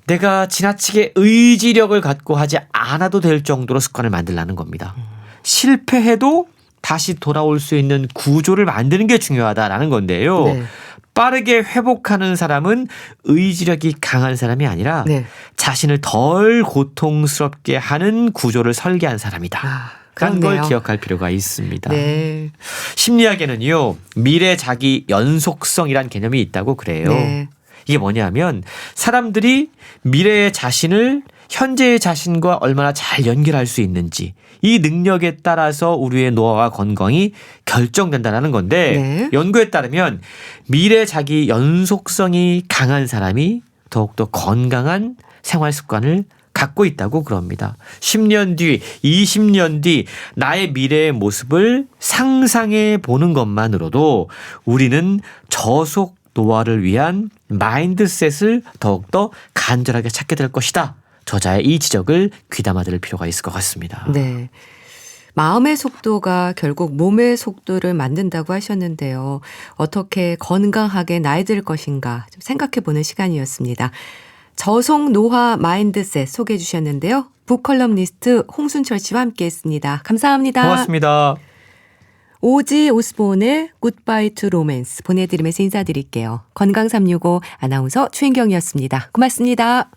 내가 지나치게 의지력을 갖고 하지 않아도 될 정도로 습관을 만들라는 겁니다. 실패해도 다시 돌아올 수 있는 구조를 만드는 게 중요하다라는 건데요. 네. 빠르게 회복하는 사람은 의지력이 강한 사람이 아니라 네. 자신을 덜 고통스럽게 하는 구조를 설계한 사람이다. 그런 걸 그렇네요. 기억할 필요가 있습니다. 네. 심리학에는요, 미래 자기 연속성이란 개념이 있다고 그래요. 네. 이게 뭐냐면 사람들이 미래의 자신을 현재의 자신과 얼마나 잘 연결할 수 있는지 이 능력에 따라서 우리의 노화와 건강이 결정된다는 건데 네. 연구에 따르면 미래 자기 연속성이 강한 사람이 더욱더 건강한 생활 습관을 갖고 있다고 그럽니다. 10년 뒤, 20년 뒤 나의 미래의 모습을 상상해 보는 것만으로도 우리는 저속 노화를 위한 마인드셋을 더욱더 간절하게 찾게 될 것이다. 저자의 이 지적을 귀담아 들을 필요가 있을 것 같습니다. 네. 마음의 속도가 결국 몸의 속도를 만든다고 하셨는데요. 어떻게 건강하게 나이 들 것인가 좀 생각해 보는 시간이었습니다. 저속 노화 마인드셋 소개해 주셨는데요. 북컬럼니스트 홍순철 씨와 함께했습니다. 감사합니다. 고맙습니다. 오지 오스본의 굿바이 투 로맨스 보내드리면서 인사드릴게요. 건강365 아나운서 최인경이었습니다. 고맙습니다.